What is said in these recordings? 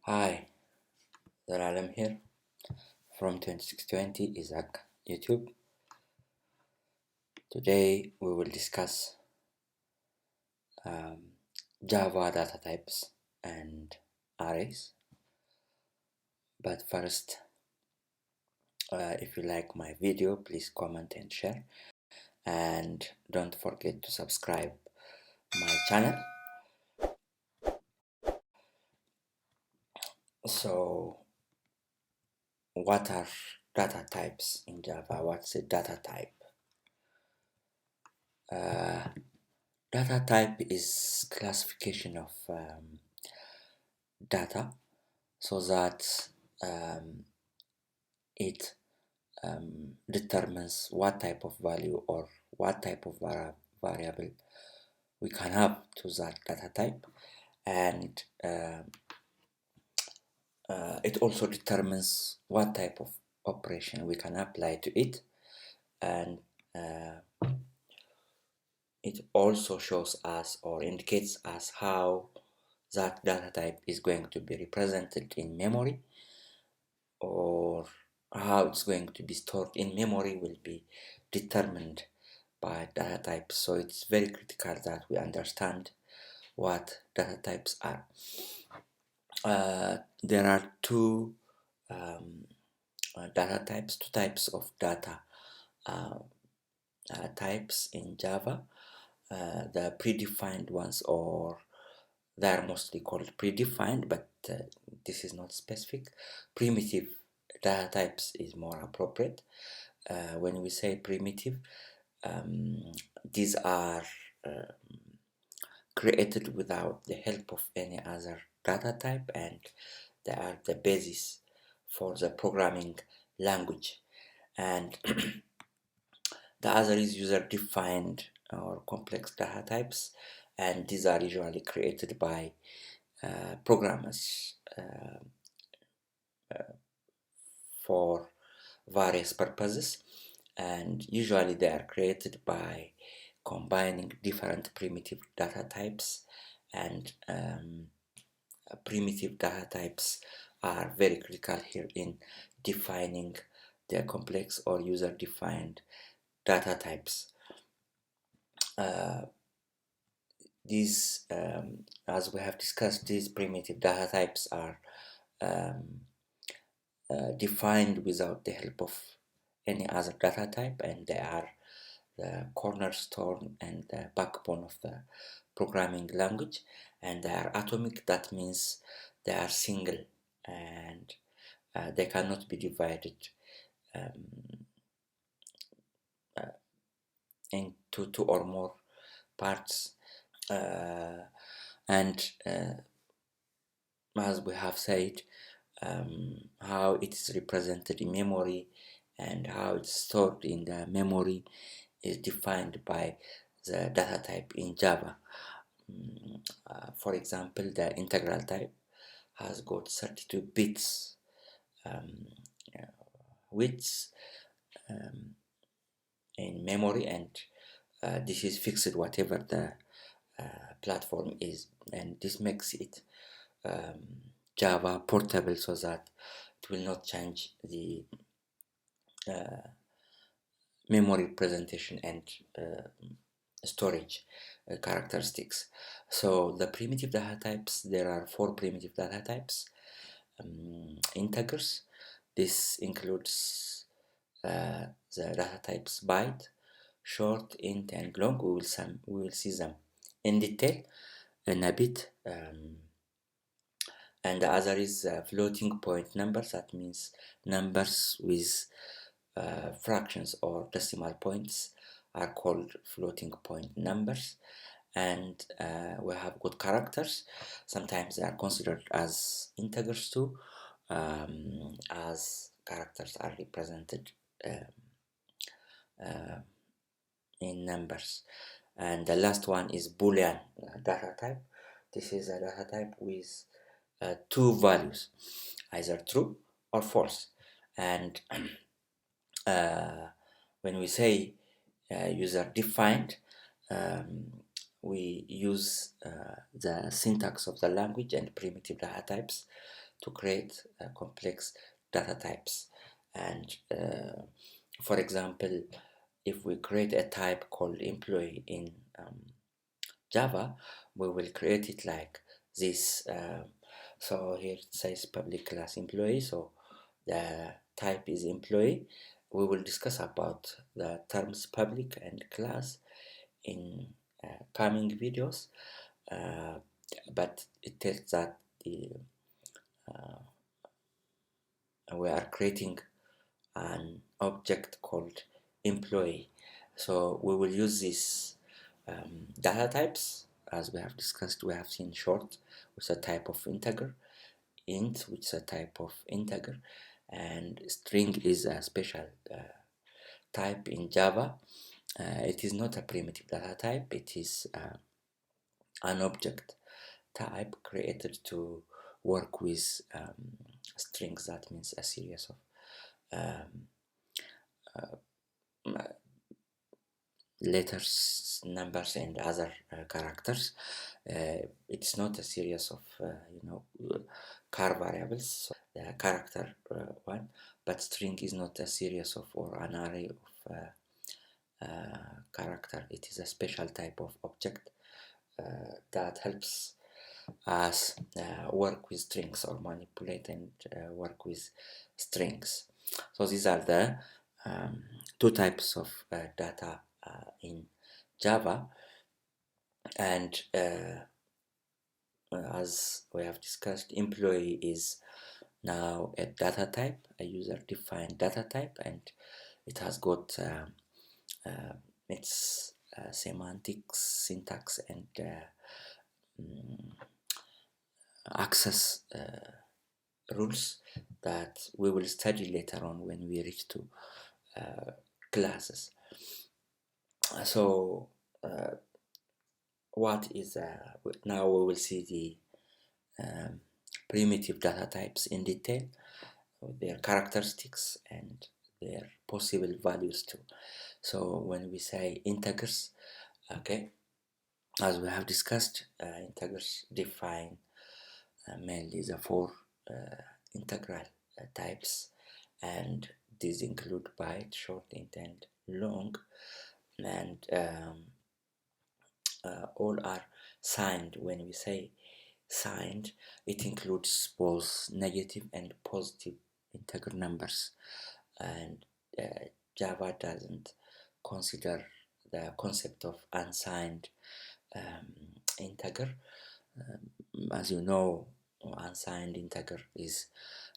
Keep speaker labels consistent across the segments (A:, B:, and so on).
A: Hi, Zalalam here from 2620 Isaac YouTube. Today we will discuss um, Java data types and arrays. But first, if you like my video, please comment and share. And don't forget to subscribe my channel. So, what are data types in Java? What's a data type? Data type is classification of data so that it determines what type of value or what type of variable we can have to that data type, and it also determines what type of operation we can apply to it, and it also shows us or indicates us how that data type is going to be represented in memory, or how it's going to be stored in memory will be determined by data types. So it's very critical that we understand what data types are. There are two two types of data types in Java. The predefined ones, or they are mostly called predefined, but this is not specific. Primitive data types is more appropriate. When we say primitive, these are created without the help of any other data type, and they are the basis for the programming language. And the other is user-defined or complex data types, and these are usually created by programmers for various purposes, and usually they are created by combining different primitive data types, and primitive data types are very critical here in defining the complex or user-defined data types. These, as we have discussed, these primitive data types are defined without the help of any other data type, and they are the cornerstone and the backbone of the programming language, and they are atomic. That means they are single, and they cannot be divided into two or more parts. And as we have said, how it is represented in memory and how it's stored in the memory is defined by the data type in Java. For example, the integral type has got 32 bits width in memory, and this is fixed whatever the platform is, and this makes it Java portable so that it will not change the memory presentation and storage characteristics. So the primitive data types, there are four primitive data types. Integers, this includes the data types byte, short, int, and long. We will see them in detail in a bit. And the other is floating point numbers. That means numbers with fractions or decimal points are called floating point numbers. And we have got characters. Sometimes they are considered as integers too, as characters are represented in numbers. And the last one is Boolean data type. This is a data type with two values, either true or false. And when we say user-defined, we use the syntax of the language and primitive data types to create complex data types. And for example, if we create a type called employee in Java, we will create it like this. So here it says public class employee, so the type is employee. We will discuss about the terms public and class in coming videos, uh, but it tells that we are creating an object called employee. So we will use these data types as we have discussed. We have seen short, which is a type of integer, int, which is a type of integer, and string is a special type in Java. It is not a primitive data type, it is an object type created to work with strings. That means a series of letters, numbers, and other characters. It's not a series of char variables, so the character one, but string is not a series of or an array of character. It is a special type of object that helps us work with strings or manipulate and work with strings. So these are the two types of data in Java, and as we have discussed, employee is now a data type, a user-defined data type, and it has got its semantics, syntax, and access rules that we will study later on when we reach to classes. So what is now we will see the primitive data types in detail, their characteristics and their possible values too. So when we say integers, okay, as we have discussed, integers define mainly the four integral types, and these include byte, short, int, and long, and all are signed. When we say signed, it includes both negative and positive integer numbers, and Java doesn't consider the concept of unsigned integer. As you know, unsigned integer is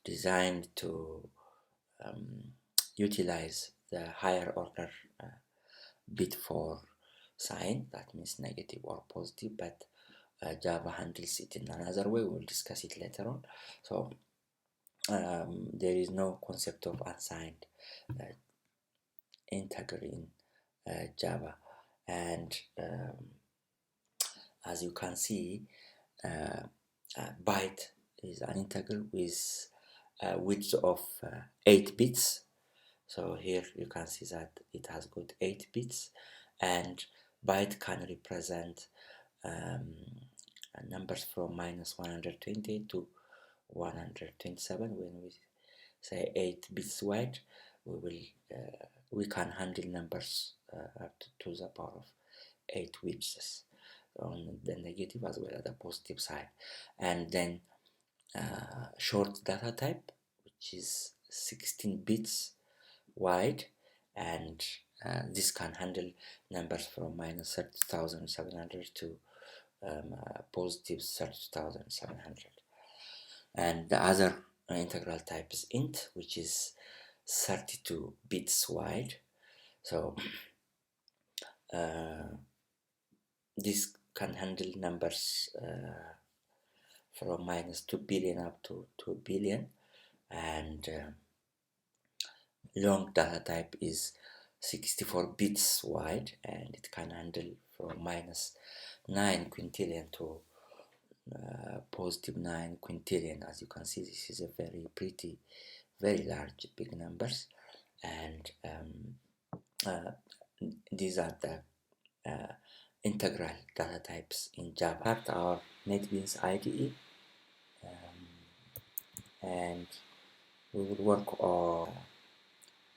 A: designed to utilize the higher order bit for sign, that means negative or positive, but Java handles it in another way. We'll discuss it later on. So there is no concept of unsigned integer in Java, and as you can see, byte is an integer with a width of 8 bits. So here you can see that it has got 8 bits, and byte can represent numbers from minus 120 to 127. When we say 8 bits wide, we can handle numbers up to the power of 8 widths on the negative as well as the positive side. And then short data type, which is 16 bits wide, and this can handle numbers from minus 30,700 to positive 30,700. And the other integral type is int, which is 32 bits wide. So this can handle numbers from minus 2 billion up to 2 billion, and long data type is 64 bits wide, and it can handle from minus 9 quintillion to positive 9 quintillion. As you can see, this is a very large, big numbers, and these are the integral data types in Java. Start our NetBeans IDE. and we will work on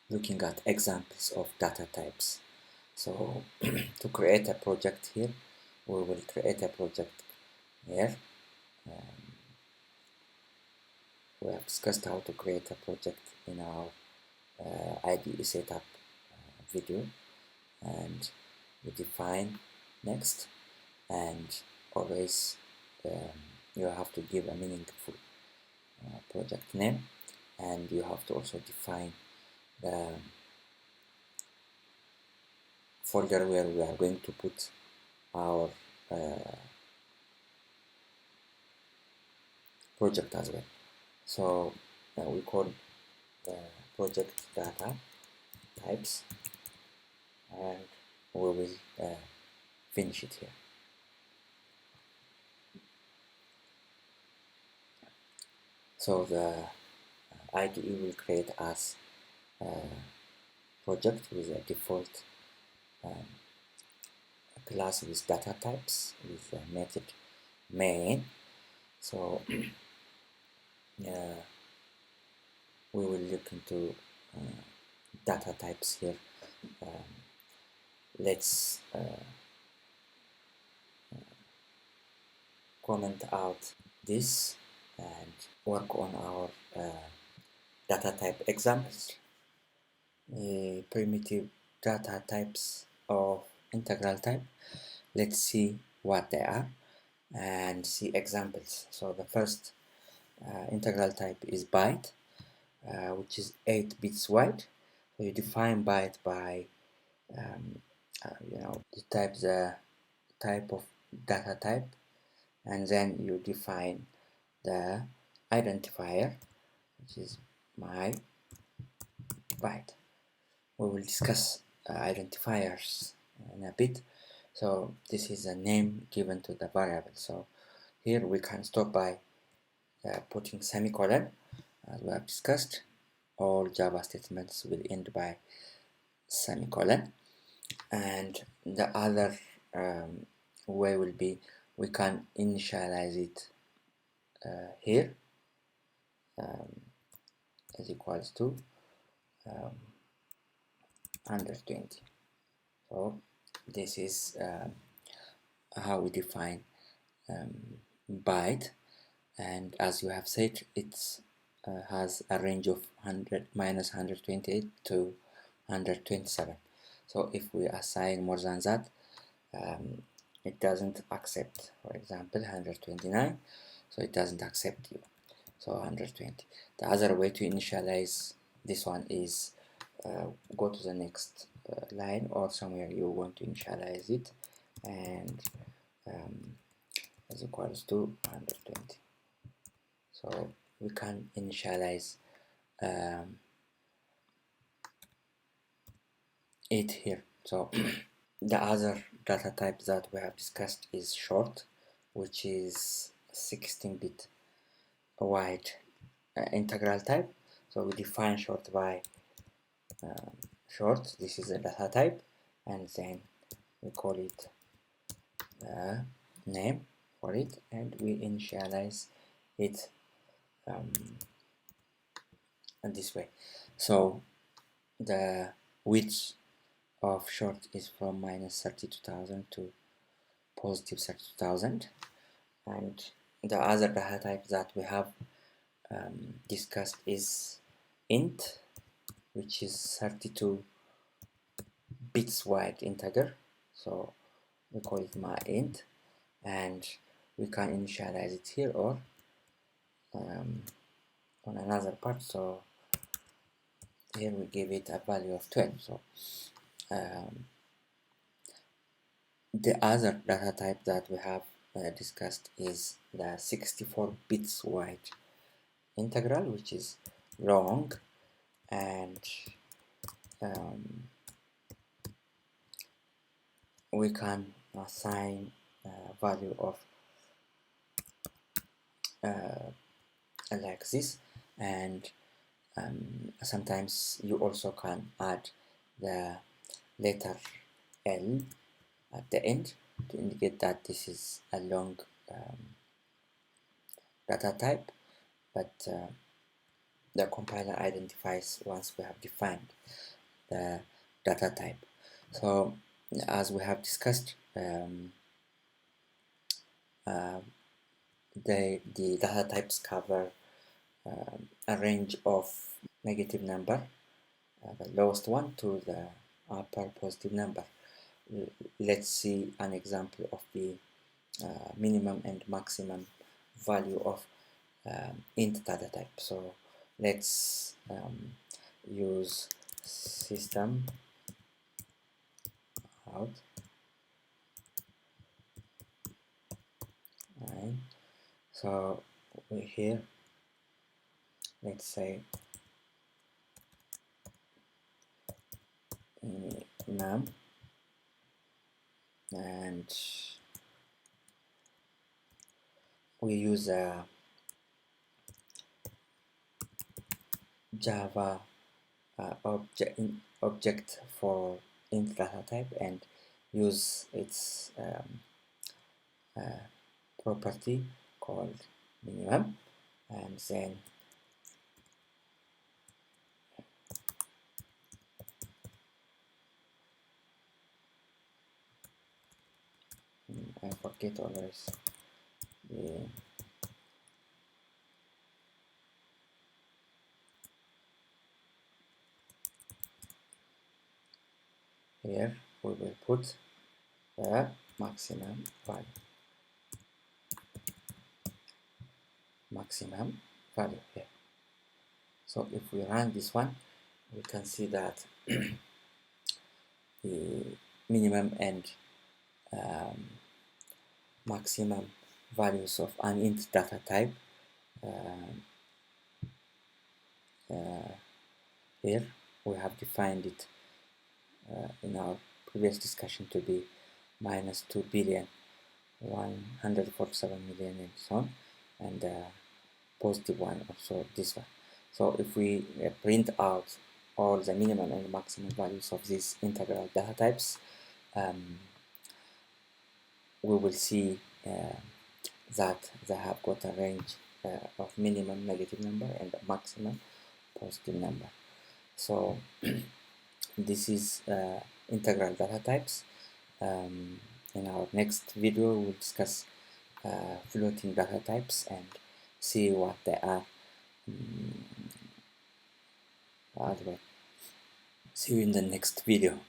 A: looking at examples of data types. So to create a project here, we will create a project here. We have discussed how to create a project in our IDE setup video, and we define next, and always you have to give a meaningful project name, and you have to also define the folder where we are going to put our project as well. So we call the project data types, and we will finish it here. So the IDE will create as a project with a default class with data types with a method main. So we will look into data types here. Let's comment out this and work on our data type examples. Primitive data types of integral type. Let's see what they are and see examples. So the first integral type is byte, which is 8 bits wide. So you define byte by the type of data type, and then you define the identifier, which is my byte. We will discuss identifiers in a bit. So this is a name given to the variable. So here we can stop by putting semicolon. As we have discussed, all Java statements will end by semicolon. And the other way will be we can initialize it here is equals to 120. So this is how we define byte, and as you have said, it has a range of 100 minus 128 to 127. So if we assign more than that, it doesn't accept. For example, 129, so it doesn't accept you. So 120. The other way to initialize this one is go to the next line or somewhere you want to initialize it, and is equals to 120. So we can initialize it here. So the other data type that we have discussed is short, which is 16-bit wide integral type. So we define short by short. This is a data type, and then we call it name for it, and we initialize it in this way. So the width of short is from minus 32,000 to positive 32,000, and the other data type that we have discussed is int, which is 32 bits wide integer. So we call it my int, and we can initialize it here or on another part. So here we give it a value of 12. So the other data type that we have discussed is the 64 bits wide integral, which is long, and we can assign a value of like this, and sometimes you also can add the letter L at the end to indicate that this is a long data type, but the compiler identifies once we have defined the data type. So as we have discussed, the data types cover a range of negative number, the lowest one, to the upper positive number. Let's see an example of the minimum and maximum value of int data type. So let's use system out, right? So here, let's say num, and we use a Java object for int data type and use its property called minimum, and then I forget always the here we will put the maximum value here. So if we run this one, we can see that the minimum and maximum values of an int data type here we have defined it in our previous discussion to be minus 2 billion 147 million and so on, and positive one also this one. So if we print out all the minimum and maximum values of these integral data types, we will see that they have got a range of minimum negative number and a maximum positive number. So this is integral data types. In our next video we'll discuss floating data types and see what they are. Otherwise, see you in the next video.